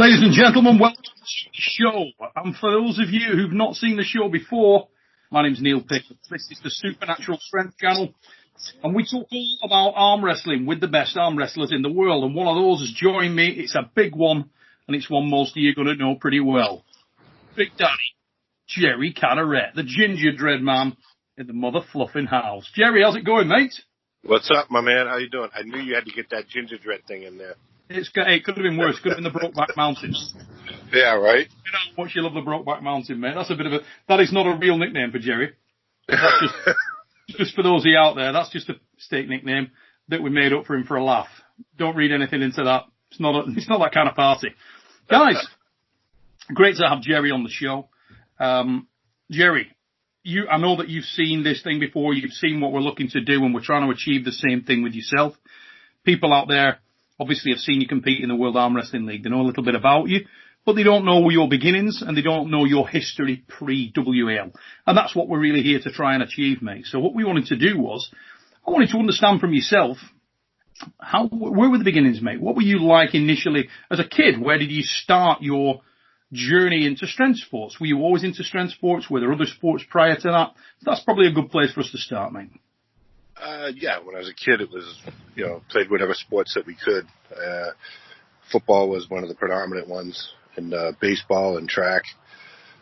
Ladies and gentlemen, welcome to the show. And for those of you who've not seen the show before, my name's Neil Pickett. This is the Supernatural Strength channel. And we talk all about arm wrestling with the best arm wrestlers in the world. And one of those has joined me. It's a big one, and it's one most of you are going to know pretty well. Big Daddy, Jerry Cadorette, the gingerbread man in the mother fluffing house. Jerry, how's it going, mate? What's up, my man? How you doing? I knew you had to get that gingerbread thing in there. It could have been worse. It could have been the Brokeback Mountain. Yeah, right? You know how much you love the Brokeback Mountain, mate. That is not a real nickname for Jerry. That's just for those of you out there, that's just a steak nickname that we made up for him for a laugh. Don't read anything into that. It's not that kind of party. Guys, great to have Jerry on the show. Jerry, I know that you've seen this thing before. You've seen what we're looking to do, and we're trying to achieve the same thing with yourself. People out there obviously have seen you compete in the World Arm Wrestling League. They know a little bit about you, but they don't know your beginnings and they don't know your history pre-WAL. And that's what we're really here to try and achieve, mate. So what we wanted to do was, I wanted to understand from yourself, where were the beginnings, mate? What were you like initially as a kid? Where did you start your journey into strength sports? Were you always into strength sports? Were there other sports prior to that? That's probably a good place for us to start, mate. Yeah, when I was a kid, it was, played whatever sports that we could. Football was one of the predominant ones, and baseball and track.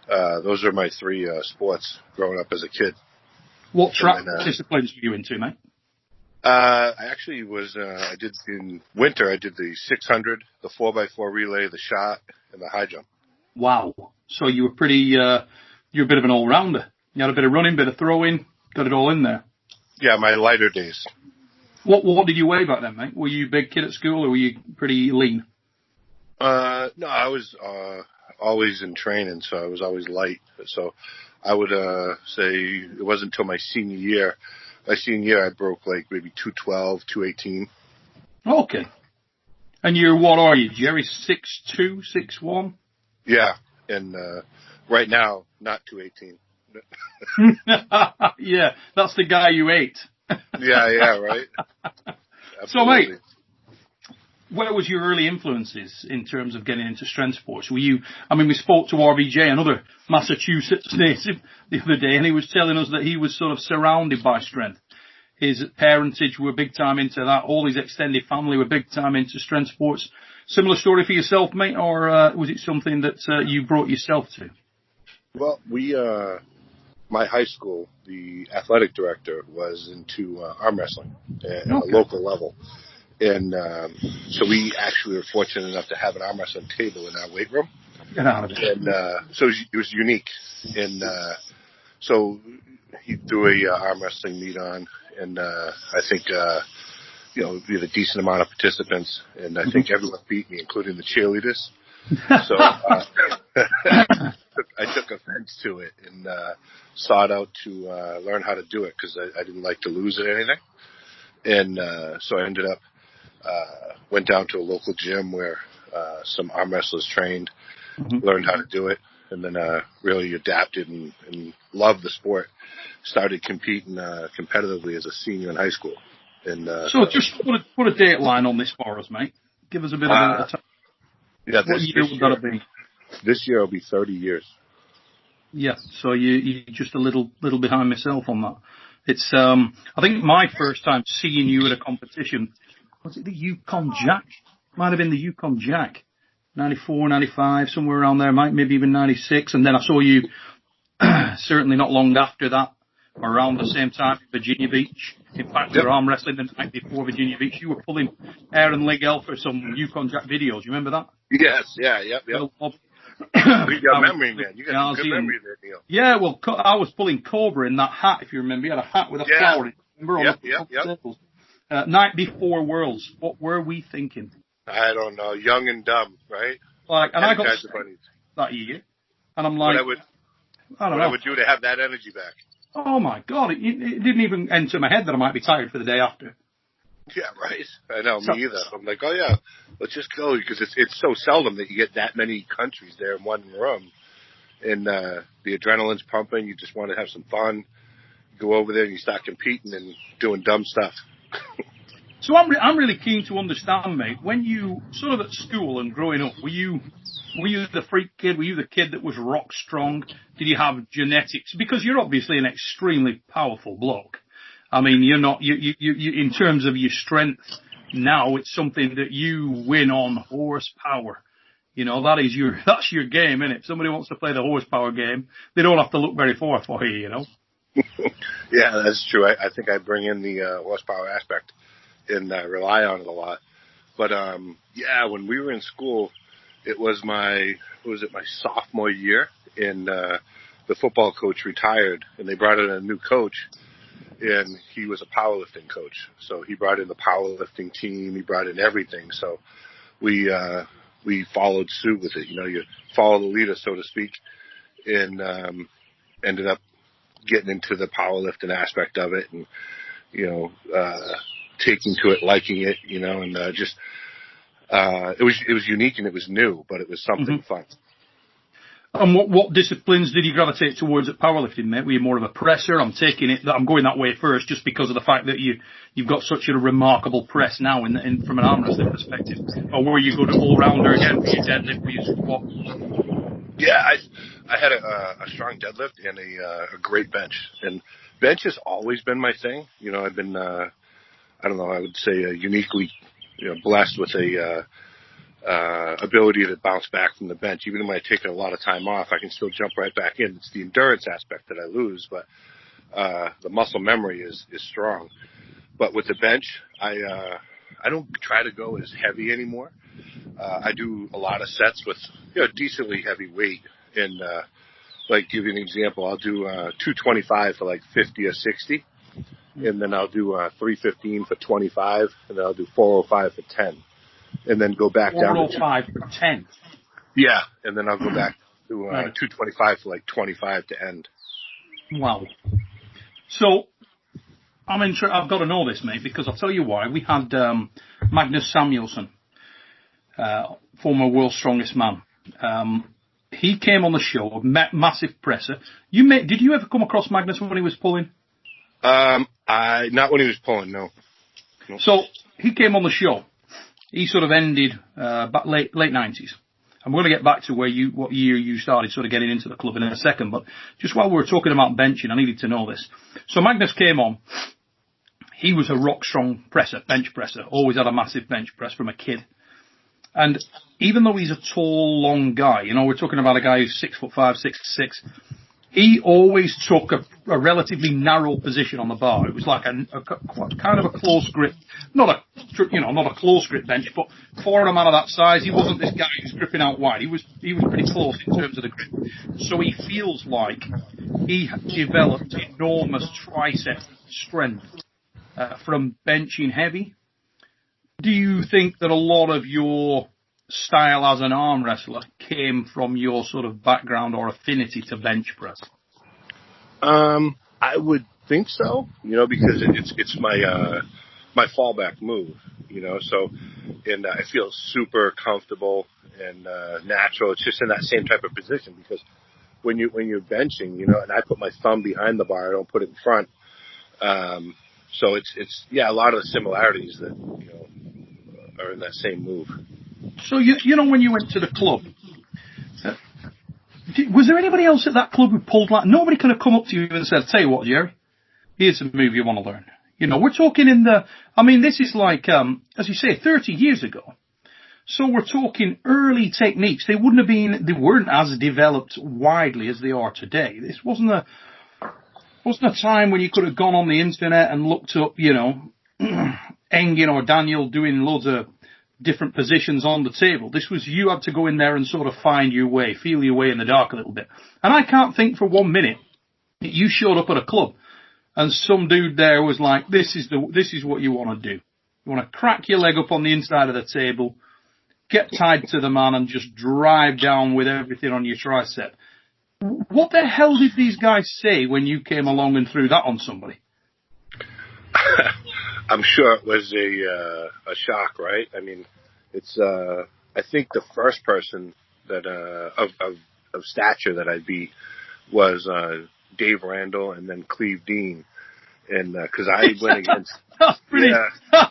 Those are my three sports growing up as a kid. What track disciplines were you into, mate? I actually was, I did in winter, I did the 600, the 4x4 relay, the shot, and the high jump. Wow. So you were you're a bit of an all-rounder. You had a bit of running, bit of throwing, got it all in there. Yeah, my lighter days. What did you weigh back then, mate? Were you a big kid at school, or were you pretty lean? No, I was always in training, so I was always light. So I would say it wasn't until my senior year. My senior year, I broke like maybe 212, 218. Okay. And what are you, Jerry? 6'2", 6'1"? Yeah, and right now, not 218. Yeah, that's the guy you ate. yeah, right. So, mate, where was your early influences in terms of getting into strength sports? We spoke to RVJ, another Massachusetts native, the other day, and he was telling us that he was sort of surrounded by strength. His parentage were big time into that. All his extended family were big time into strength sports. Similar story for yourself, mate, or was it something that you brought yourself to? Well, my high school, the athletic director was into arm wrestling at a local level. And so we actually were fortunate enough to have an arm wrestling table in our weight room. Get out of it. And so it was unique. And so he threw a arm wrestling meet on. And I think, we had a decent amount of participants. And I think everyone beat me, including the cheerleaders. So I took offense to it and sought out to learn how to do it because I didn't like to lose at anything. And so I ended up went down to a local gym where some arm wrestlers trained, learned how to do it, and then really adapted and loved the sport. Started competing competitively as a senior in high school. And so just put a date line on this for us, mate. Give us a bit of a time. Yeah, what year would that be? This year will be 30 years. Yeah, so you're just a little behind myself on that. It's I think my first time seeing you at a competition, was it the Yukon Jack? Might have been the Yukon Jack, 94, 95, somewhere around there, maybe even 96. And then I saw you certainly not long after that, around the same time, Virginia Beach. In fact, we were arm wrestling the night before Virginia Beach. You were pulling air and leg L for some Yukon Jack videos. You remember that? Yes, yeah. You got memory, man. You got some good memory there, Neil. Yeah, well, I was pulling Cobra in that hat, if you remember. You had a hat with a flower in it. Remember circles. Night before Worlds. What were we thinking? I don't know. Young and dumb, right? And I got that year. And I'm like, I would do to have that energy back? Oh, my God. It didn't even enter my head that I might be tired for the day after. Yeah, right. I know, me either. I'm like, oh, yeah, let's just go, because it's so seldom that you get that many countries there in one room. And the adrenaline's pumping. You just want to have some fun. You go over there and you start competing and doing dumb stuff. So I'm really keen to understand, mate, when you sort of at school and growing up, were you the freak kid? Were you the kid that was rock strong? Did you have genetics? Because you're obviously an extremely powerful bloke. I mean, you're not, you in terms of your strength now, it's something that you win on horsepower. You know, that's your game, isn't it? If somebody wants to play the horsepower game, they don't have to look very far for you, you know? Yeah, that's true. I think I bring in the horsepower aspect and rely on it a lot. But, yeah, when we were in school, it was my sophomore year, and the football coach retired, and they brought in a new coach, and he was a powerlifting coach. So he brought in the powerlifting team. He brought in everything. So we followed suit with it. You know, you follow the leader, so to speak, and ended up getting into the powerlifting aspect of it, and, you know, taking to it, liking it, you know, and just it was unique and it was new, but it was something fun. And what disciplines did you gravitate towards at powerlifting, mate? Were you more of a presser? I'm taking it that I'm going that way first, just because of the fact that you've got such a remarkable press now from an arm wrestling perspective. Or were you good all rounder again? Were you deadlift? Were you squat? Yeah, I had a strong deadlift and a great bench, and bench has always been my thing. You know, I've been I don't know, I would say uniquely, you know, blessed with a ability to bounce back from the bench. Even when I take a lot of time off, I can still jump right back in. It's the endurance aspect that I lose, but the muscle memory is strong. But with the bench, I don't try to go as heavy anymore. I do a lot of sets with, you know, decently heavy weight. And like, give you an example, I'll do 225 for like 50 or 60. And then I'll do 315 for 25, and then I'll do 405 for 10, and then go back down to 405 for 10. Yeah, and then I'll go back to 225 for like 25 to end. Wow. So I've got to know this, mate, because I'll tell you why. We had Magnus Samuelsson, former world's strongest man. He came on the show, a massive presser. Did you ever come across Magnus when he was pulling? Not when he was pulling, no. So he came on the show. He sort of ended back late 90s. I'm going to get back to what year you started sort of getting into the club in a second, but just while we were talking about benching, I needed to know this. So Magnus came on. He was a rock strong presser, bench presser. Always had a massive bench press from a kid. And even though he's a tall, long guy, you know, we're talking about a guy who's 6'5", 6'6", he always took a relatively narrow position on the bar. It was like a kind of a close grip, not a close grip bench, but for a man of that size, he wasn't this guy who's gripping out wide. He was pretty close in terms of the grip. So he feels like he developed enormous tricep strength from benching heavy. Do you think that a lot of your style as an arm wrestler came from your sort of background or affinity to bench press? I would think so, you know, because it's my fallback move, you know, so, and I feel super comfortable and natural. It's just in that same type of position, because when you're benching, you know, and I put my thumb behind the bar, I don't put it in front. So it's a lot of the similarities that, you know, are in that same move. So, you know, when you went to the club, was there anybody else at that club who pulled like, nobody could have come up to you and said, tell you what, Jerry, here's a move you want to learn. You know, we're talking this is like, as you say, 30 years ago. So we're talking early techniques. They weren't as developed widely as they are today. This wasn't a time when you could have gone on the internet and looked up, you know, Engin or Daniel doing loads of different positions on the table. This was, you had to go in there and sort of find your way, feel your way in the dark a little bit. And I can't think for 1 minute that you showed up at a club and some dude there was like, this is what you want to do. You want to crack your leg up on the inside of the table, get tied to the man and just drive down with everything on your tricep. What the hell did these guys say when you came along and threw that on somebody? I'm sure it was a shock, right? I mean, it's I think the first person that of stature that I beat was Dave Randall and then Cleve Dean, and because I went against. That's pretty. Yeah.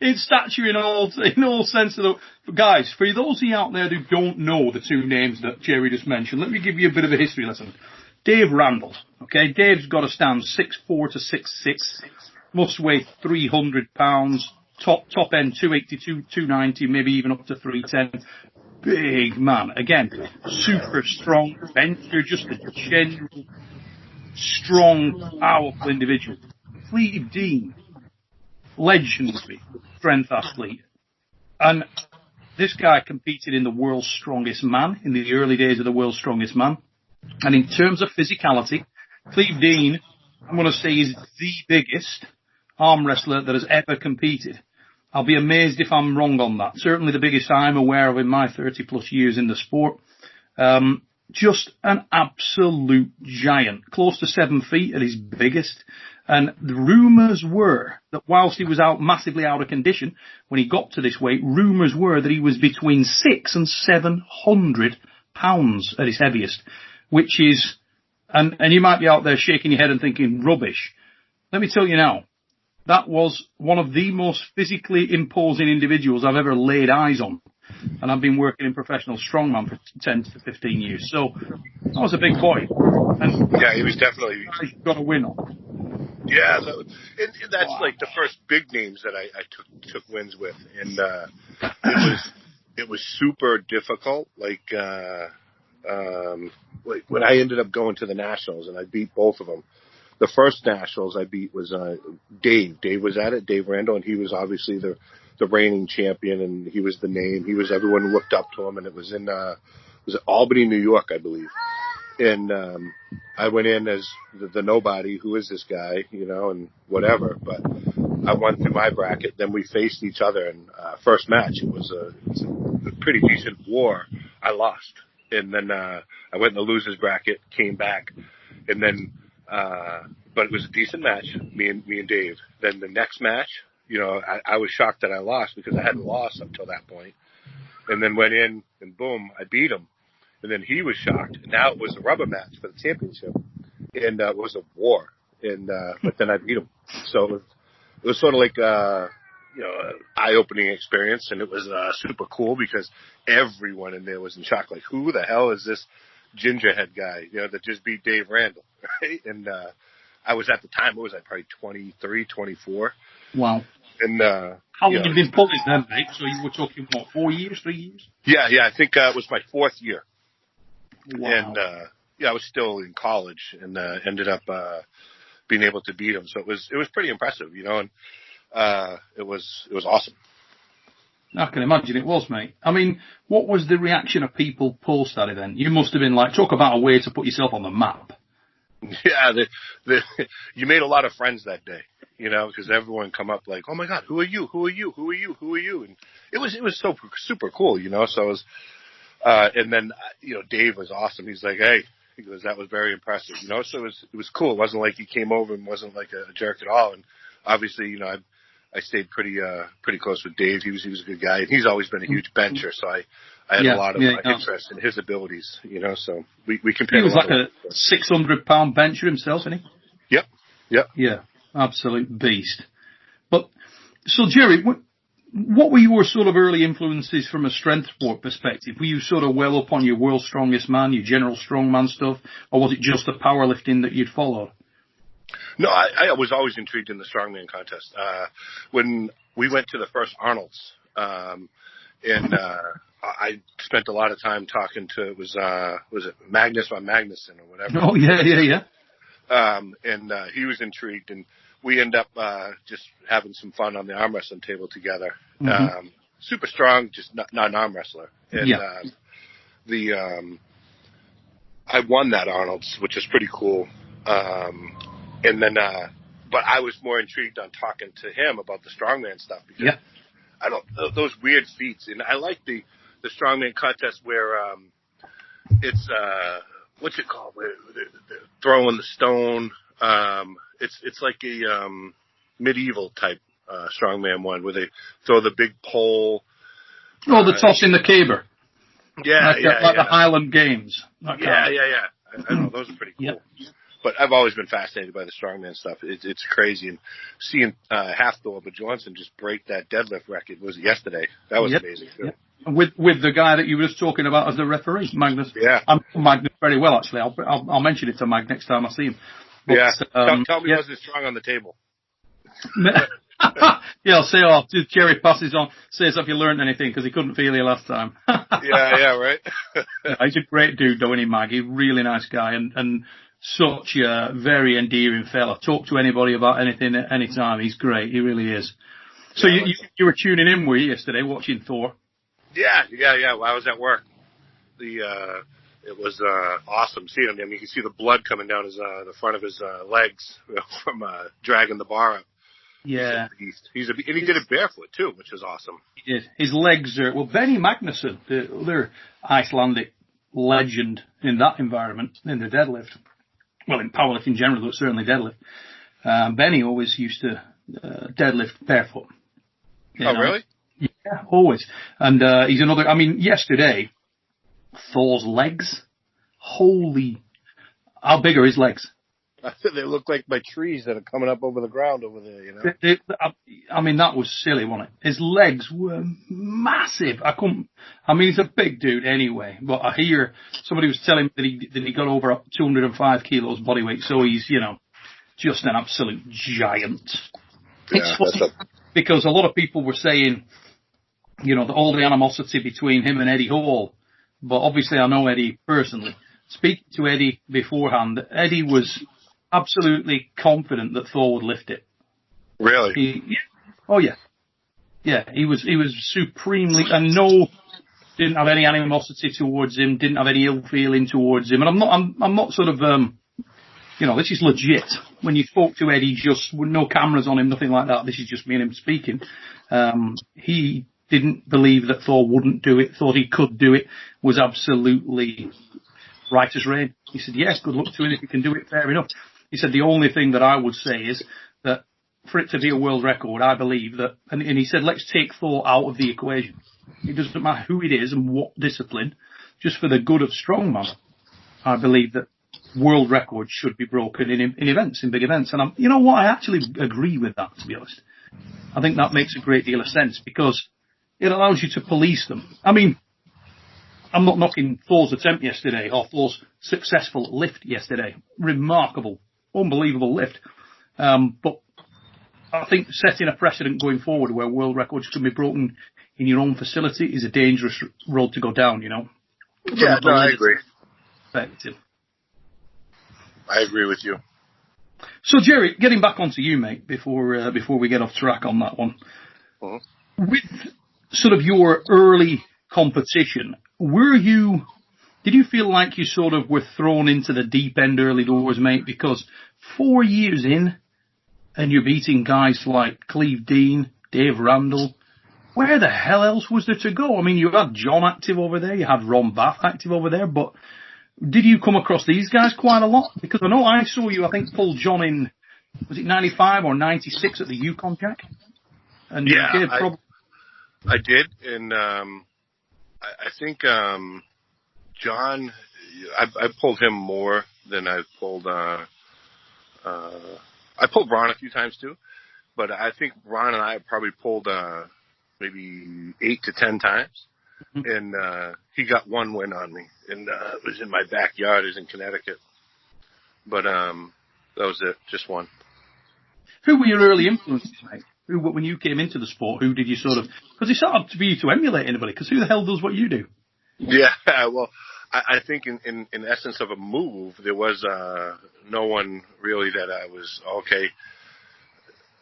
in stature, in all sense of the guys. For those of you out there who don't know the two names that Jerry just mentioned, let me give you a bit of a history lesson. Dave Randall, okay? Dave's got to stand 6'4" to 6'6", must weigh 300 pounds, top end 282, 290, maybe even up to 310. Big man. Again, super strong bencher, just a general strong, powerful individual. Cleve Dean, legendary strength athlete. And this guy competed in the World's Strongest Man, in the early days of the World's Strongest Man. And in terms of physicality, Cleve Dean, I'm going to say, is the biggest arm wrestler that has ever competed. I'll be amazed if I'm wrong on that. Certainly the biggest I'm aware of in my 30 plus years in the sport. Just an absolute giant, close to 7 feet at his biggest. And the rumours were that whilst he was massively out of condition, when he got to this weight, rumours were that he was between 600 and 700 pounds at his heaviest, which is, and you might be out there shaking your head and thinking, rubbish. Let me tell you now, that was one of the most physically imposing individuals I've ever laid eyes on. And I've been working in professional strongman for 10 to 15 years. So I was a big boy. And yeah, he was definitely got a win on. Yeah, that's like the first big names that I took wins with, and it was super difficult. Like when I ended up going to the nationals, and I beat both of them. The first nationals I beat was Dave. Dave was at it, Dave Randall, and he was obviously the reigning champion, and he was the name. He was, everyone looked up to him, and it was in was it Albany, New York, I believe. And I went in as the nobody, who is this guy, and whatever. But I won through my bracket. Then we faced each other, and first match, it was a pretty decent war. I lost, and then I went in the losers bracket, came back, and then. But it was a decent match, me and Dave. Then the next match, I was shocked that I lost because I hadn't lost up till that point. And then went in and boom, I beat him. And then he was shocked. And now it was a rubber match for the championship. And it was a war. And but then I beat him. So it was sort of like an eye-opening experience. And it was super cool because everyone in there was in shock. Like, who the hell is this gingerhead guy, that just beat Dave Randall, right? And I was at the time, what was I, probably 23, 24. Wow. And how long have you been pulling then, mate? So you were talking, what, 4 years, 3 years? Yeah, I think it was my fourth year. Wow. And I was still in college, and ended up being able to beat him. So it was pretty impressive, and it was awesome. I can imagine it was, mate. I mean, what was the reaction of people post that event? You must have been like, talk about a way to put yourself on the map. Yeah, you made a lot of friends that day, because everyone come up like, oh my God, who are you? Who are you? Who are you? Who are you? And it was so super cool, So it was, and then, Dave was awesome. He's like, hey, he goes, that was very impressive, So it was cool. It wasn't like he came over and wasn't like a jerk at all. And obviously, I stayed pretty close with Dave. He was a good guy, and he's always been a huge bencher. So I had a lot of interest in his abilities, So we compared. He was like a 600-pound bencher himself, isn't he? Yep. Yeah, absolute beast. But so Jerry, what were your sort of early influences from a strength sport perspective? Were you sort of well up on your World's Strongest Man, your general strongman stuff, or was it just the powerlifting that you'd followed? No, I was always intrigued in the strongman contest. When we went to the first Arnold's, and I spent a lot of time talking to, was it Magnus von Magnuson or whatever? Oh, yeah. And he was intrigued, and we ended up just having some fun on the arm wrestling table together. Mm-hmm. Super strong, just not an arm wrestler. And I won that Arnold's, which is pretty cool. And then, but I was more intrigued on talking to him about the strongman stuff because I don't those weird feats, and I like the strongman contest where it's what's it called? Where they're throwing the stone. It's like a medieval type strongman one where they throw the big pole. Oh, the toss in the caber. Yeah, like the Highland Games. Yeah. I know those are pretty cool. But I've always been fascinated by the strongman stuff. It's crazy. And seeing Halfthor but Johnson just break that deadlift record was yesterday. That was amazing, too. Yep. With the guy that you were just talking about as the referee, Magnus. Yeah. I know Magnus very well, actually. I'll mention it to Mag next time I see him. But, tell me wasn't strong on the table. I'll say, Jerry passes on, says, have you learned anything? Because he couldn't feel you last time. Right. He's a great dude, though, isn't he, Mag? He's a really nice guy and such a very endearing fella. Talk to anybody about anything at any time. He's great. He really is. So you were tuning in, were you, yesterday, watching Thor? Yeah. Well, I was at work. It was awesome seeing him. I mean, you can see the blood coming down the front of his legs from dragging the bar up. Yeah. And he did it barefoot, too, which is awesome. He did. His legs are... Well, Benny Magnusson, the other Icelandic legend in that environment, in the deadlift. Well, in powerlifting in general, but certainly deadlift. Benny always used to deadlift barefoot. Really? Yeah, always. And he's another... I mean, yesterday, Thor's legs, holy... How big are his legs? They look like my trees that are coming up over the ground over there, you know? I mean, that was silly, wasn't it? His legs were massive. He's a big dude anyway, but I hear somebody was telling me that he got over 205 kilos body weight, so he's, just an absolute giant. It's funny because a lot of people were saying, all the animosity between him and Eddie Hall, but obviously I know Eddie personally. Speaking to Eddie beforehand, Eddie was absolutely confident that Thor would lift it. Really? Yeah, he was supremely, and didn't have any animosity towards him, didn't have any ill feeling towards him. And I'm not sort of, this is legit. When you spoke to Eddie, just with no cameras on him, nothing like that, this is just me and him speaking. He didn't believe that Thor wouldn't do it, thought he could do it, was absolutely right as rain. He said, yes, good luck to him. If he can do it, fair enough. He said, the only thing that I would say is that for it to be a world record, I believe that, and he said, let's take Thor out of the equation. It doesn't matter who it is and what discipline, just for the good of strongman. I believe that world records should be broken in events, in big events. And you know what? I actually agree with that, to be honest. I think that makes a great deal of sense because it allows you to police them. I mean, I'm not knocking Thor's attempt yesterday or Thor's successful lift yesterday. Remarkable, unbelievable lift. But I think setting a precedent going forward where world records can be broken in your own facility is a dangerous road to go down, Yeah, no, I agree. Effective. I agree with you. So, Jerry, getting back onto you, mate, before we get off track on that one. Mm-hmm. With sort of your early competition, did you feel like you sort of were thrown into the deep end early doors, mate? Because 4 years in, and you're beating guys like Cleve Dean, Dave Randall, where the hell else was there to go? I mean, you had John active over there, you had Ron Bath active over there, but did you come across these guys quite a lot? Because I know I saw you, I think, pull John in, was it 95 or 96 at the Yukon Jack? And yeah, I did, and I think John, I pulled him more than I've pulled. I pulled Ron a few times too, but I think Ron and I probably pulled maybe 8 to 10 times, and he got one win on me, and it was in my backyard. It was in Connecticut, but that was it, just one. Who were your early influences, mate? When you came into the sport, who did you sort of... Because it's hard for you to emulate anybody, because who the hell does what you do? Yeah, well, I think in essence of a move, there was no one really that I was, okay,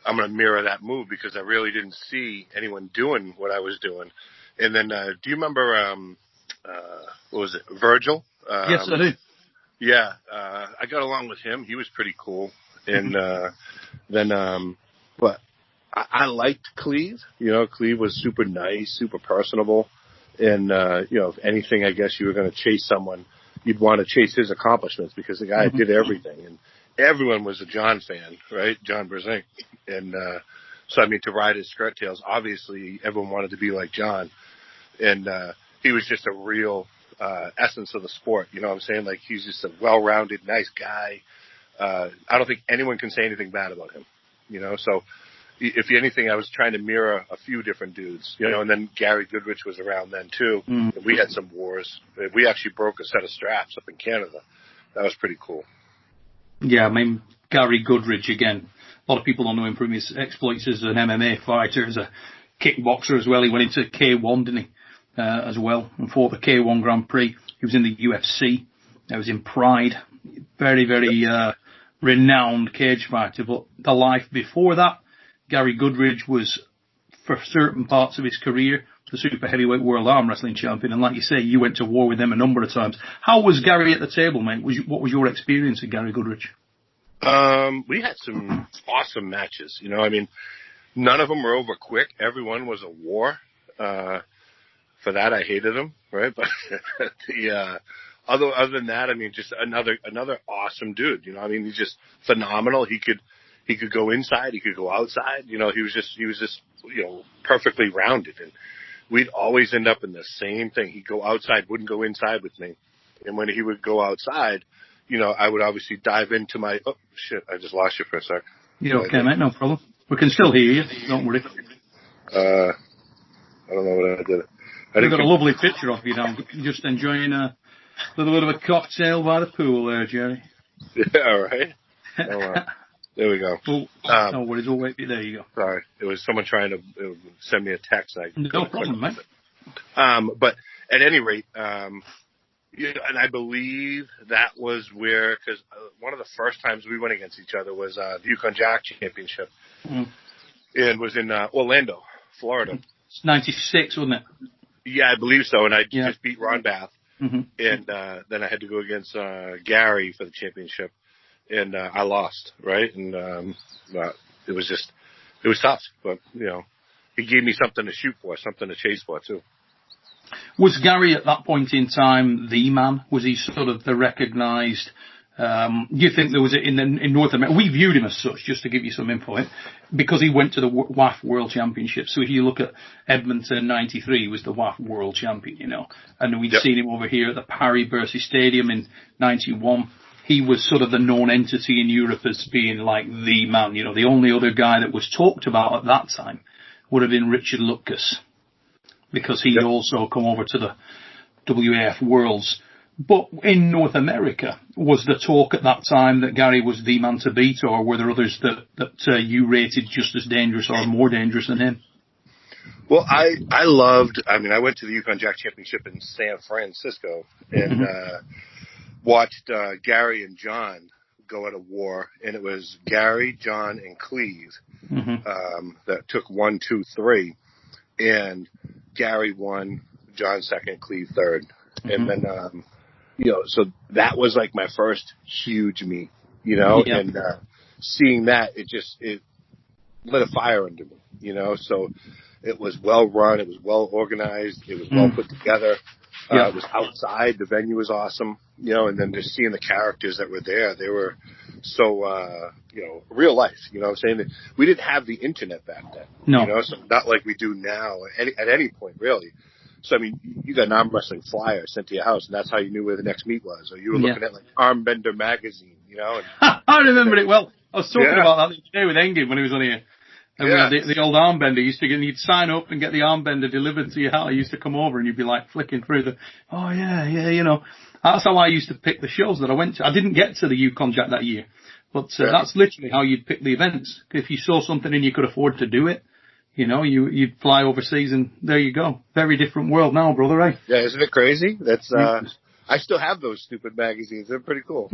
I'm going to mirror that move, because I really didn't see anyone doing what I was doing. And then, do you remember, what was it, Virgil? Yes, I do. Yeah, I got along with him. He was pretty cool. And then, but I liked Cleve. Cleve was super nice, super personable. And, if anything, I guess you were going to chase someone, you'd want to chase his accomplishments, because the guy did everything. And everyone was a John fan, right? John Brzezinski. And so, I mean, to ride his skirt tails, obviously everyone wanted to be like John. And he was just a real essence of the sport. You know what I'm saying? Like, he's just a well-rounded, nice guy. I don't think anyone can say anything bad about him. So if anything, I was trying to mirror a few different dudes, and then Gary Goodrich was around then too. And we had some wars. We actually broke a set of straps up in Canada. That was pretty cool. Yeah, I mean, Gary Goodrich, again, a lot of people don't know him from his exploits as an MMA fighter, as a kickboxer as well. He went into K1, didn't he, as well, and fought the K1 Grand Prix. He was in the UFC. He was in Pride. Very, very renowned cage fighter. But the life before that, Gary Goodrich was, for certain parts of his career, the super heavyweight world arm wrestling champion. And like you say, you went to war with him a number of times. How was Gary at the table, mate? What was your experience of Gary Goodrich? We had some awesome matches. None of them were over quick. Everyone was a war. For that, I hated him, right? But other than that, just another awesome dude. He's just phenomenal. He could go inside. He could go outside. He was just perfectly rounded. And we'd always end up in the same thing. He'd go outside, wouldn't go inside with me. And when he would go outside, I would obviously dive into my, oh shit, I just lost you for a sec. You're okay, mate, no problem. We can still hear you, don't worry. I don't know what I did. We've got a lovely picture of you now, just enjoying a little bit of a cocktail by the pool there, Jerry. Yeah, right. Oh, wow. There we go. No worries, we'll wait. There you go. Sorry, it was someone trying to send me a text. No problem, mate. But at any rate, and I believe that was where, because one of the first times we went against each other was the Yukon Jack Championship, and was in Orlando, Florida. It's 96, wasn't it? Yeah, I believe so. And I just beat Ron Bath, and then I had to go against Gary for the championship. And I lost, right? And it was tough. But, he gave me something to shoot for, something to chase for, too. Was Gary at that point in time the man? Was he sort of the recognised... do you think there was in North America? We viewed him as such, just to give you some info, because he went to the W.A.F World Championship. So if you look at Edmonton 93, he was the W.A.F World Champion, And we'd seen him over here at the Paris Bercy Stadium in 91. He was sort of the known entity in Europe as being like the man. The only other guy that was talked about at that time would have been Richard Lutkus, because he'd also come over to the W.A.F Worlds. But in North America, was the talk at that time that Gary was the man to beat, or were there others that you rated just as dangerous or more dangerous than him? Well, I loved, I went to the Yukon Jack Championship in San Francisco and watched Gary and John go at a war, and it was Gary, John, and Cleve that took 1, 2, 3, and Gary won, John second, Cleve third. And then, so that was like my first huge meet, and seeing that, it lit a fire under me, so it was well run, it was well organized, it was well put together. It was outside, the venue was awesome, and then just seeing the characters that were there, they were so, real life, what I'm saying? We didn't have the internet back then, so not like we do now at any point, really. So, you got an arm wrestling flyer sent to your house, and that's how you knew where the next meet was. Or you were looking at, like, Armbender magazine, And, I remember it well. I was talking about that the other day with Engin when he was on here. And we had the old armbender used to you'd sign up and get the armbender delivered to your house. He used to come over and you'd be like flicking through That's how I used to pick the shows that I went to. I didn't get to the Yukon Jack that year, but that's literally how you'd pick the events. If you saw something and you could afford to do it, you'd fly overseas and there you go. Very different world now, brother, eh? Yeah, isn't it crazy? That's, I still have those stupid magazines. They're pretty cool,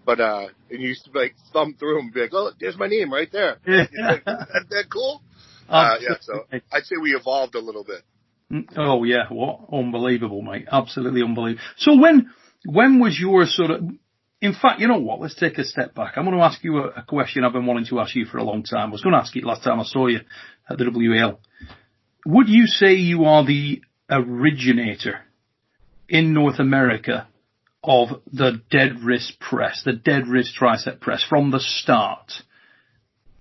But, and you used to thumb through them and be like, oh, there's my name right there. Isn't that cool? So I'd say we evolved a little bit. Oh yeah, what? Unbelievable, mate. Absolutely unbelievable. So when was your sort of, in fact, you know what? Let's take a step back. I'm going to ask you a question I've been wanting to ask you for a long time. I was going to ask it last time I saw you at the WAL. Would you say you are the originator in North America of the dead wrist press, the dead wrist tricep press from the start?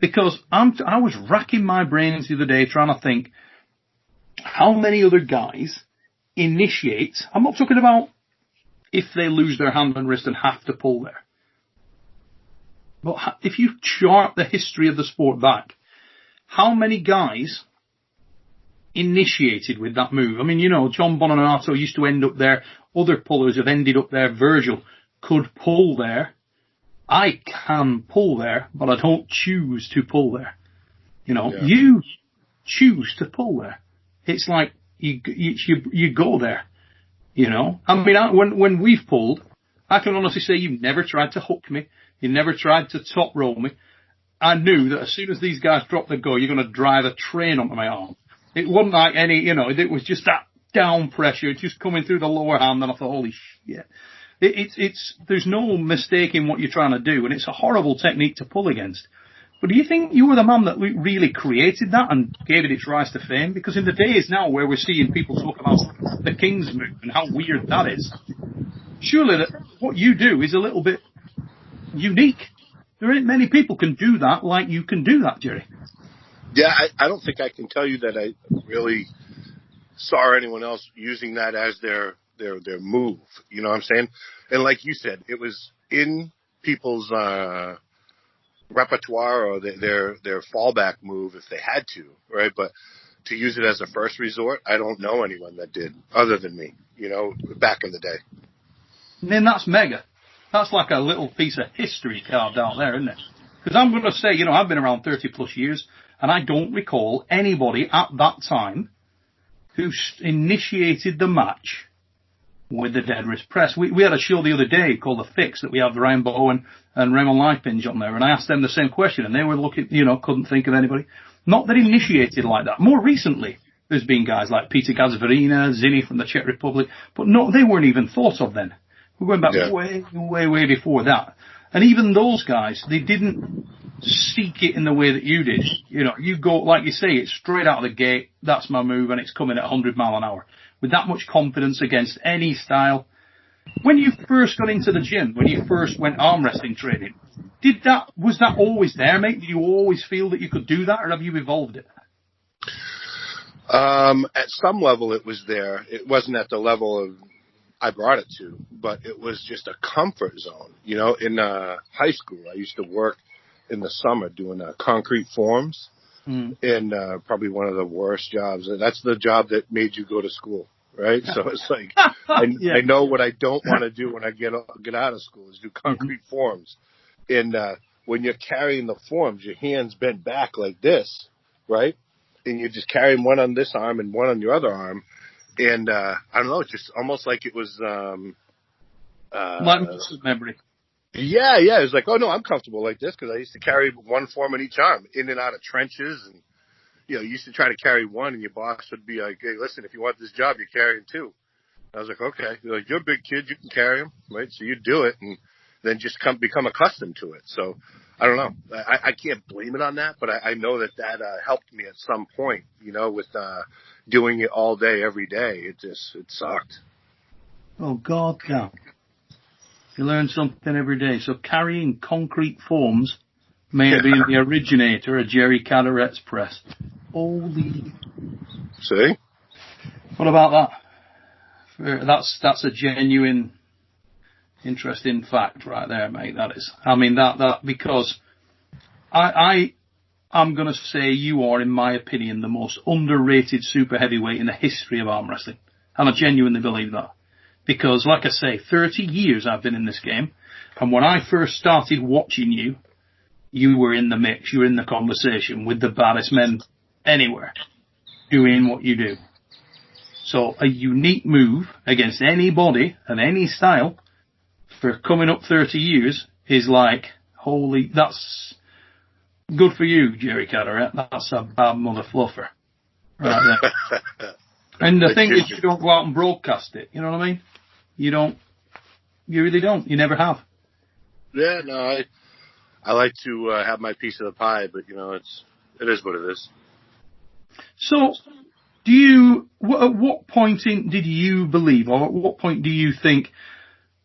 Because I was racking my brains the other day trying to think how many other guys initiate. I'm not talking about if they lose their hand and wrist and have to pull there. But if you chart the history of the sport back, how many guys initiated with that move? I mean, you know, John Bonanato used to end up there. Other pullers have ended up there. Virgil could pull there. I can pull there, but I don't choose to pull there. You know, you choose to pull there. It's like you go there. You know, I mean, when we've pulled, I can honestly say you've never tried to hook me. You never tried to top roll me. I knew that as soon as these guys dropped the go, you're going to drive a train onto my arm. It wasn't like any, you know, it was just that down pressure, just coming through the lower hand, and I thought, holy shit. There's no mistake in what you're trying to do, and it's a horrible technique to pull against. But do you think you were the man that really created that and gave it its rise to fame? Because in the days now where we're seeing people talk about the King's move and how weird that is, surely that what you do is a little bit unique. There ain't many people can do that like you can do that, Jerry. Yeah, I don't think I can tell you that I really saw anyone else using that as their move. You know what I'm saying? And like you said, it was in people's repertoire or their fallback move if they had to, right? But to use it as a first resort, I don't know anyone that did other than me, you know, back in the day. And then that's mega. That's like a little piece of history carved out there, isn't it? Because I'm going to say, you know, I've been around 30 plus years, and I don't recall anybody at that time who initiated the match with the dead wrist press. We had a show the other day called The Fix that we have Ryan Bowen and Raymond Lifepinge on there, and I asked them the same question, and they were looking, you know, couldn't think of anybody. Not that initiated like that. More recently, there's been guys like Peter Gazvarina, Zinni from the Czech Republic, but no, they weren't even thought of then. We're going back way before that. And even those guys, they didn't seek it in the way that you did. You know, you go, like you say, it's straight out of the gate, that's my move, and it's coming at 100 mile an hour. With that much confidence against any style. When you first got into the gym, when you first went arm wrestling training, was that always there, mate? Did you always feel that you could do that, or have you evolved it? At some level it was there. It wasn't at the level of I brought it to, but it was just a comfort zone. You know, in high school, I used to work in the summer doing concrete forms, and probably one of the worst jobs. That's the job that made you go to school, right? So it's like I know what I don't want to do when I get out of school is do concrete forms. And when you're carrying the forms, your hands bend back like this, right? And you're just carrying one on this arm and one on your other arm. And I don't know, it's just almost like it was like muscle memory. Yeah. It was like, oh no, I'm comfortable like this because I used to carry one form in each arm, in and out of trenches, and you know, you used to try to carry one, and your boss would be like, hey, listen, if you want this job, you're carrying two. I was like, okay. You're like, you're a big kid, you can carry them, right? So you do it, and then just become accustomed to it. So I don't know. I can't blame it on that, but I know that helped me at some point, you know, with doing it all day, every day. It sucked. Oh, God, yeah. You learn something every day. So carrying concrete forms may have been the originator of Jerry Cadorette's press. Holy. See? What about that? That's a genuine, interesting fact right there, mate. That is. I mean, that because I'm going to say you are, in my opinion, the most underrated super heavyweight in the history of arm wrestling. And I genuinely believe that. Because, like I say, 30 years I've been in this game. And when I first started watching you, you were in the mix. You were in the conversation with the baddest men anywhere doing what you do. So a unique move against anybody and any style for coming up 30 years is like, holy, that's good for you, Jerry Cadorette. That's a bad mother fluffer. Right there. And the thing is, you don't go out and broadcast it. You know what I mean? You don't. You really don't. You never have. Yeah, no, I like to have my piece of the pie, but, you know, it is what it is. So, at what point did you believe, or at what point do you think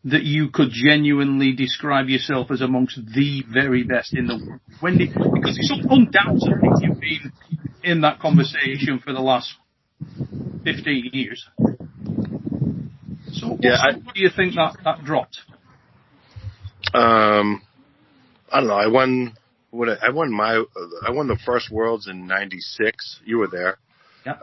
that you could genuinely describe yourself as amongst the very best in the world? Because it's undoubtedly you've been in that conversation for the last 15 years. So what do you think that dropped? I I don't know. I won the first Worlds in '96. You were there. Yeah.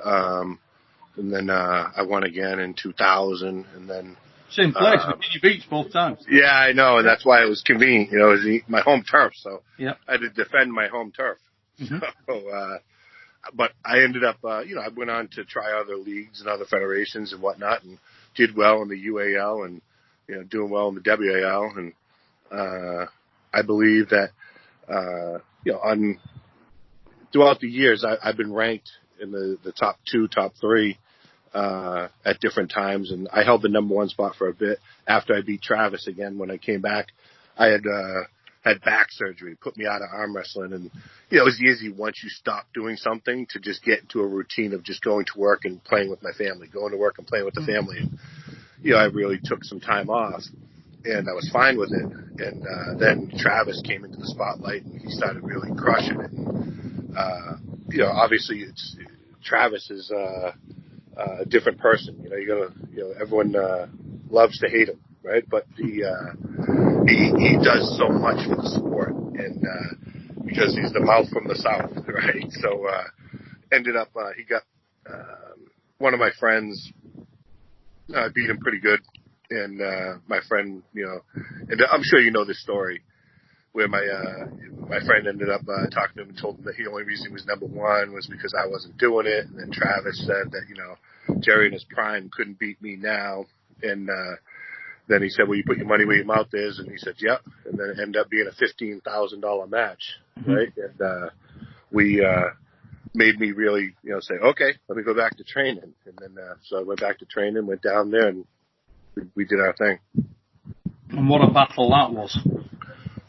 And then I won again in 2000, and then same place, Virginia Beach, both times. Yeah, I know, and that's why it was convenient. You know, it was my home turf, so yeah. I had to defend my home turf. Mm-hmm. So, but I ended up, I went on to try other leagues and other federations and whatnot, and did well in the UAL and doing well in the WAL, and I believe that throughout the years I've been ranked in the top 2, top 3 at different times, and I held the number 1 spot for a bit after I beat Travis again. When I came back, I had back surgery, put me out of arm wrestling, and it was easy once you stop doing something to just get into a routine of just going to work and playing with my family, going to work and playing with the family. And, I really took some time off, and I was fine with it. And then Travis came into the spotlight, and he started really crushing it. And, obviously, Travis is a different person. Everyone loves to hate him, right? But he does so much for the sport, and because he's the mouth from the south, right? So ended up he got one of my friends beat him pretty good, and my friend, and I'm sure you know this story, where my friend ended up talking to him and told him that the only reason he was number 1 was because I wasn't doing it, and then Travis said that Jerry in his prime couldn't beat me now, and then he said, well, you put your money where your mouth is, and he said, yep, and then it ended up being a $15,000 match, right? And we made me really, say, okay, let me go back to training, and then so I went back to training, went down there, and we did our thing. And what a battle that was!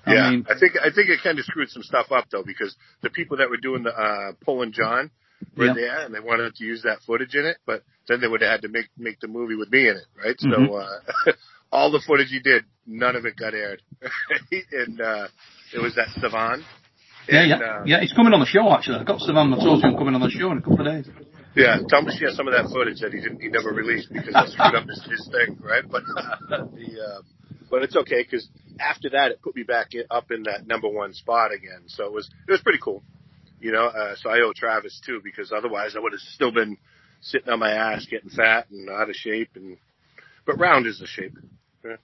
I mean, I think it kind of screwed some stuff up though, because the people that were doing the pulling John were there, and they wanted to use that footage in it, but then they would have had to make the movie with me in it, right? So all the footage he did, none of it got aired, and it was that Savan. Yeah, he's coming on the show actually. I've got Savan Matosian coming on the show in a couple of days. Yeah, tell him to share some of that footage that he never released because that screwed up his thing, right? But but it's okay, because after that it put me back up in that number 1 spot again. So it was pretty cool, So I owe Travis too, because otherwise I would have still been sitting on my ass, getting fat and out of shape. But round is the shape. Yeah.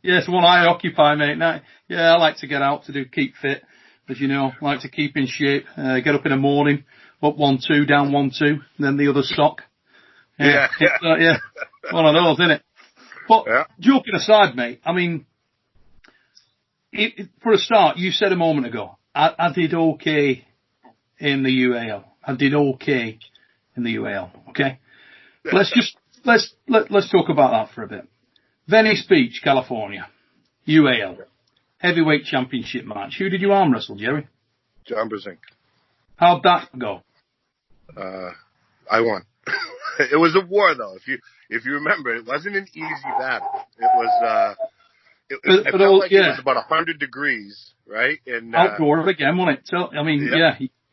Yeah, it's one I occupy, mate. Now, I like to get out to keep fit, as you know. I like to keep in shape. Get up in the morning, up 1-2, down 1-2, and then the other sock. Yeah. One of those, isn't it? But joking aside, mate, I mean, for a start, you said a moment ago, I did okay in the UAL. I did okay in the UAL. Okay, let's talk about that for a bit. Venice Beach, California, UAL, heavyweight championship match. Who did you arm wrestle, Jerry? John Brzezinski. How'd that go? I won. It was a war, though. If you remember, it wasn't an easy battle. It was. It felt like it was about 100 degrees, right? And outdoor again, wasn't it? So, I mean,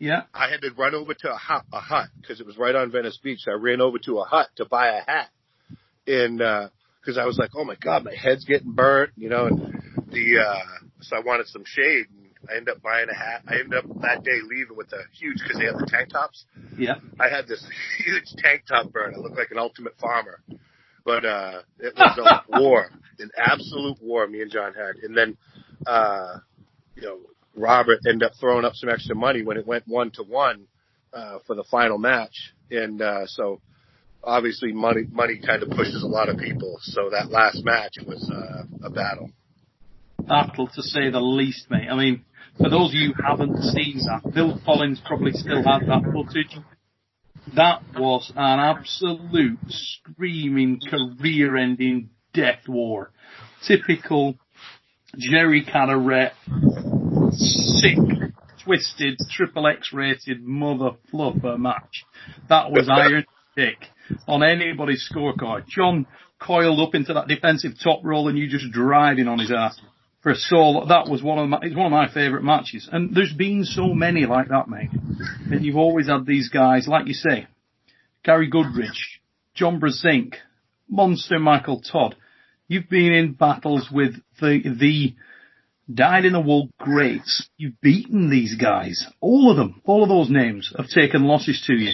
yeah. I had to run over to a hut because it was right on Venice Beach. So I ran over to a hut to buy a hat, and because I was like, oh my God, my head's getting burnt, and so I wanted some shade. I ended up buying a hat. I ended up that day leaving with a huge, because they have the tank tops. Yeah. I had this huge tank top burn. I looked like an ultimate farmer. But it was a war, an absolute war me and John had. And then, Robert ended up throwing up some extra money when it went 1-1 for the final match. And so obviously money kind of pushes a lot of people. So that last match was a battle. Battle, to say the least, mate. I mean, for those of you who haven't seen that, Bill Collins probably still has that footage. That was an absolute screaming, career-ending death war. Typical Jerry Cadorette, sick, twisted, triple X-rated mother fluffer match. That was iron thick on anybody's scorecard. John coiled up into that defensive top roll and you just driving on his ass. For a soul, that was it's one of my favourite matches. And there's been so many like that, mate. And you've always had these guys, like you say, Gary Goodrich, John Brzezinski, Monster Michael Todd. You've been in battles with the dyed in the wool greats. You've beaten these guys. All of them, all of those names have taken losses to you.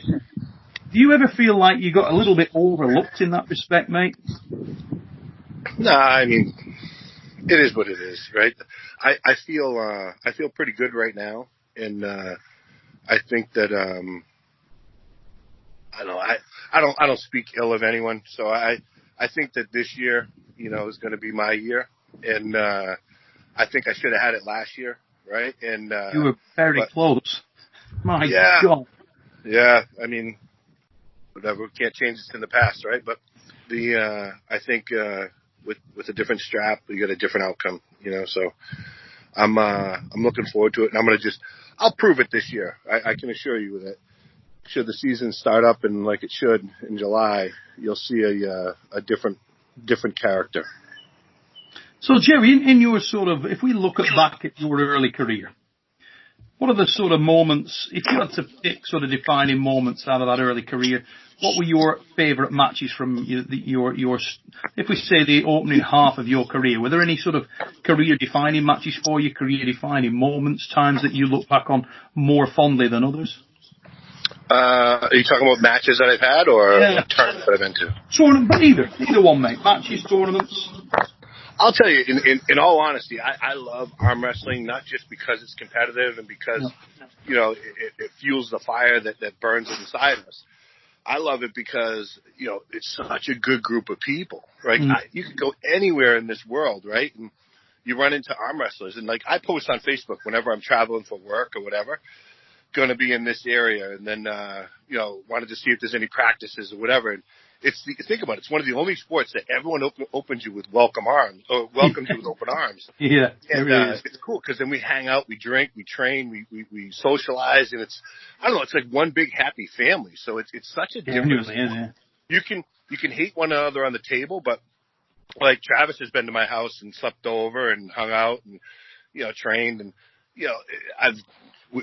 Do you ever feel like you got a little bit overlooked in that respect, mate? No, I mean, it is what it is, right? I feel pretty good right now, and I think that I don't speak ill of anyone, so I think that this year, is going to be my year, and I think I should have had it last year, right? And you were very close. My God. Yeah, I mean, whatever, can't change this in the past, right? But I think with a different strap, you get a different outcome, So I'm looking forward to it, and I'll prove it this year. I can assure you that. Should the season start up and like it should in July, you'll see a different character. So, Jerry, in your if we look back at your early career, what are the sort of moments, if you had to pick sort of defining moments out of that early career, what were your favourite matches from your, if we say the opening half of your career? Were there any sort of career-defining matches for you, career-defining moments, times that you look back on more fondly than others? Are you talking about matches that I've had or tournaments that I've been to? Tournament, either one, mate. Matches, tournaments. I'll tell you, in all honesty, I love arm wrestling, not just because it's competitive and because, it fuels the fire that burns inside us. I love it because, it's such a good group of people, right? You could go anywhere in this world, right? And you run into arm wrestlers. And, I post on Facebook whenever I'm traveling for work or whatever, going to be in this area, and then, wanted to see if there's any practices or whatever. And think about it, it's one of the only sports that everyone opens you with welcomes you with open arms. Yeah. And it's cool because then we hang out, we drink, we train, we socialize, and it's like one big happy family. So it's such a difference. Yeah. You can hate one another on the table, but like Travis has been to my house and slept over and hung out and, trained, and,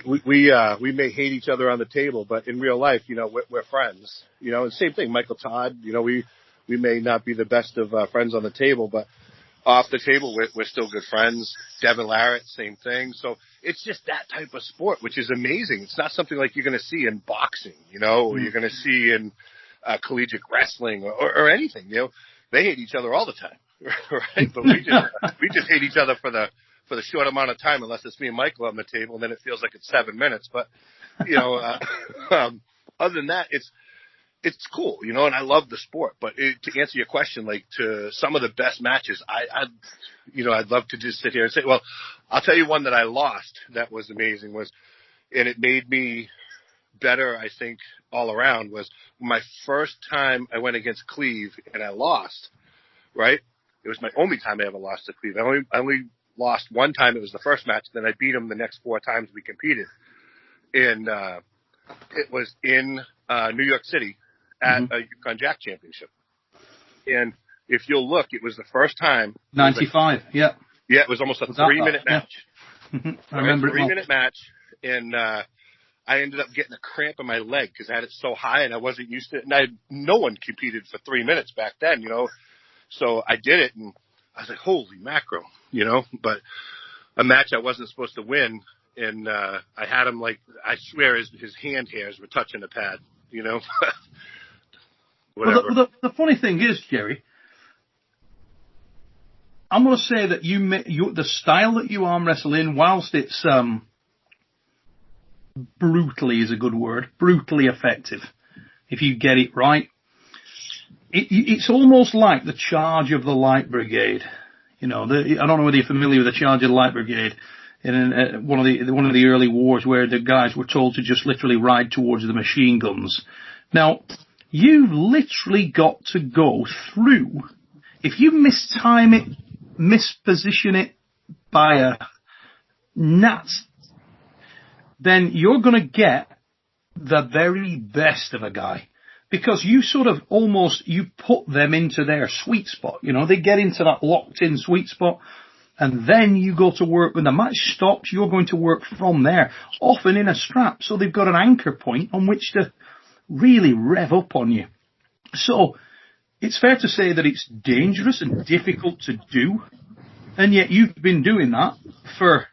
we may hate each other on the table, but in real life, we're friends. And same thing, Michael Todd. We may not be the best of friends on the table, but off the table, we're still good friends. Devin Larratt, same thing. So it's just that type of sport, which is amazing. It's not something like you're going to see in boxing, or you're going to see in collegiate wrestling or anything. They hate each other all the time, right? But we just hate each other for the short amount of time, unless it's me and Michael on the table, and then it feels like it's 7 minutes. But, other than that, it's cool, and I love the sport. But to answer your question, to some of the best matches, I'd love to just sit here and say, well, I'll tell you one that I lost that was amazing and it made me better, I think, all around, was my first time I went against Cleve and I lost, right? It was my only time I ever lost to Cleve. I only lost one time. It was the first match. Then I beat him the next 4 times we competed. And it was in New York City at a Yukon Jack Championship. And if you'll look, it was the first time. 95, yeah. Yeah, it was almost a 3-minute match. Yeah. I remember it. 3-minute match. And I ended up getting a cramp in my leg because I had it so high and I wasn't used to it. And no one competed for 3 minutes back then, So I did it, and I was like, holy mackerel, but a match I wasn't supposed to win. And, I had him I swear his hand hairs were touching the pad, Whatever. Well, the funny thing is, Jerry, I'm going to say that the style that you arm wrestle in, whilst it's, brutally is a good word, brutally effective, if you get it right. It's almost like the charge of the Light Brigade. I don't know whether you're familiar with the charge of the Light Brigade in one of the early wars, where the guys were told to just literally ride towards the machine guns. Now, you've literally got to go through. If you mistime it, misposition it by a gnat's, then you're going to get the very best of a guy. Because you sort of you put them into their sweet spot. They get into that locked in sweet spot, and then you go to work. When the match stops, you're going to work from there, often in a strap. So they've got an anchor point on which to really rev up on you. So it's fair to say that it's dangerous and difficult to do. And yet you've been doing that for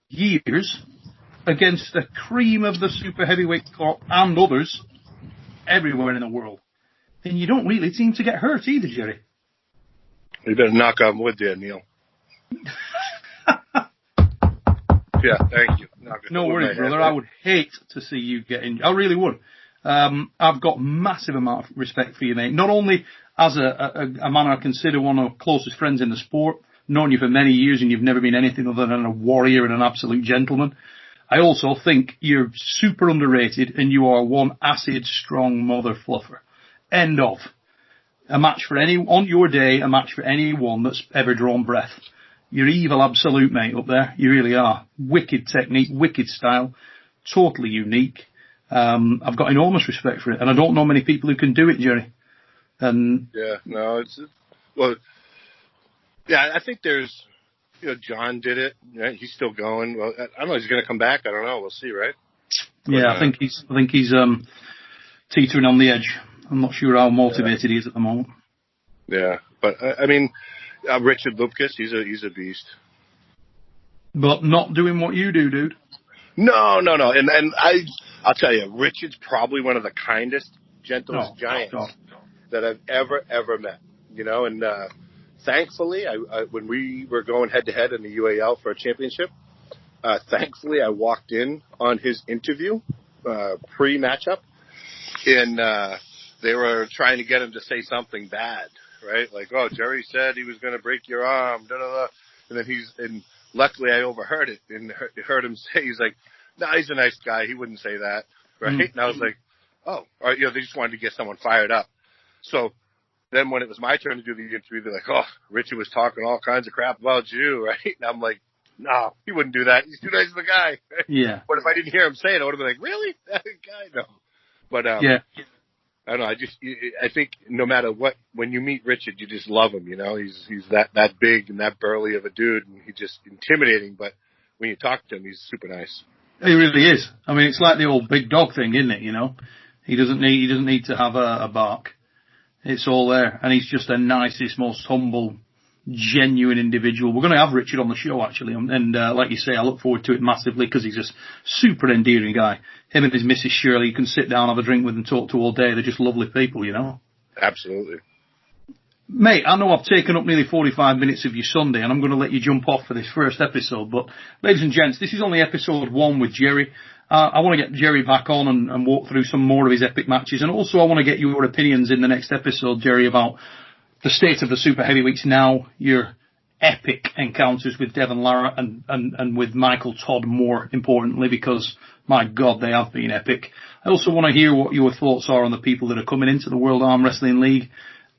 years against the cream of the super heavyweight crop and others everywhere in the world. And you don't really seem to get hurt either, Jerry. You better knock on wood there, Neil. Yeah, thank you. No worries, brother. I would hate to see you get injured. I really would. I've got massive amount of respect for you, mate. Not only as a man I consider one of the closest friends in the sport, known you for many years and you've never been anything other than a warrior and an absolute gentleman. I also think you're super underrated and you are one acid strong mother fluffer. End of. A match for on your day, a match for anyone that's ever drawn breath. You're evil absolute, mate, up there. You really are. Wicked technique, wicked style, totally unique. I've got enormous respect for it, and I don't know many people who can do it, Jerry. And yeah, no, well, yeah, I think there's, John did it. Right? He's still going. Well, I don't know. He's going to come back. I don't know. We'll see, right? Yeah, I think he's teetering on the edge. I'm not sure how motivated he is at the moment. Yeah, but I mean, Richard Lupkus, he's a beast. But not doing what you do, dude. No, and I'll tell you, Richard's probably one of the kindest, gentlest giants that I've ever met. And thankfully, when we were going head to head in the UAL for a championship, thankfully I walked in on his interview pre-matchup, and they were trying to get him to say something bad, right? Like, oh, Jerry said he was going to break your arm, da da da, and then and luckily I overheard it and heard him say, he's like, no, he's a nice guy, he wouldn't say that, right? Mm-hmm. And I was like, oh, all right, they just wanted to get someone fired up. So then when it was my turn to do the interview, they're like, oh, Richard was talking all kinds of crap about you, right? And I'm like, no, he wouldn't do that. He's too nice of a guy. Right? Yeah. But if I didn't hear him say it, I would have been like, really? That guy? No. But yeah. I don't know. I think no matter what, when you meet Richard, you just love him. He's that big and that burly of a dude, and he's just intimidating. But when you talk to him, he's super nice. He really is. I mean, it's like the old big dog thing, isn't it? He doesn't need to have a bark. It's all there, and he's just the nicest, most humble, genuine individual. We're going to have Richard on the show, actually, and like you say, I look forward to it massively because he's a super endearing guy. Him and his Mrs. Shirley, you can sit down, have a drink with and talk to all day. They're just lovely people, Absolutely. Mate, I know I've taken up nearly 45 minutes of your Sunday, and I'm going to let you jump off for this first episode, but ladies and gents, this is only episode 1 with Jerry. I want to get Jerry back on and walk through some more of his epic matches, and also I want to get your opinions in the next episode, Jerry, about the state of the super heavyweights now, your epic encounters with Devon Lara and with Michael Todd, more importantly, because, my God, they have been epic. I also want to hear what your thoughts are on the people that are coming into the World Arm Wrestling League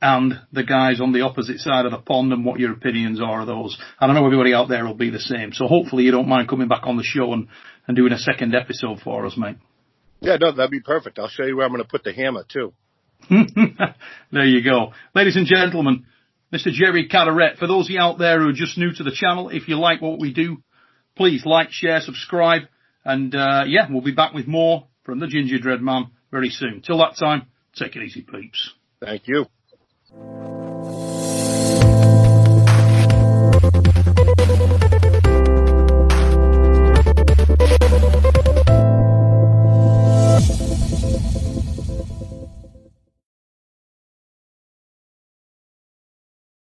and the guys on the opposite side of the pond and what your opinions are of those. And I know everybody out there will be the same. So hopefully you don't mind coming back on the show and doing a second episode for us, mate. Yeah, no, that'd be perfect. I'll show you where I'm going to put the hammer, too. There you go. Ladies and gentlemen, Mr. Jerry Cadorette. For those of you out there who are just new to the channel, if you like what we do, please like, share, subscribe. And, we'll be back with more from the Gingerbread Man very soon. Till that time, take it easy, peeps. Thank you.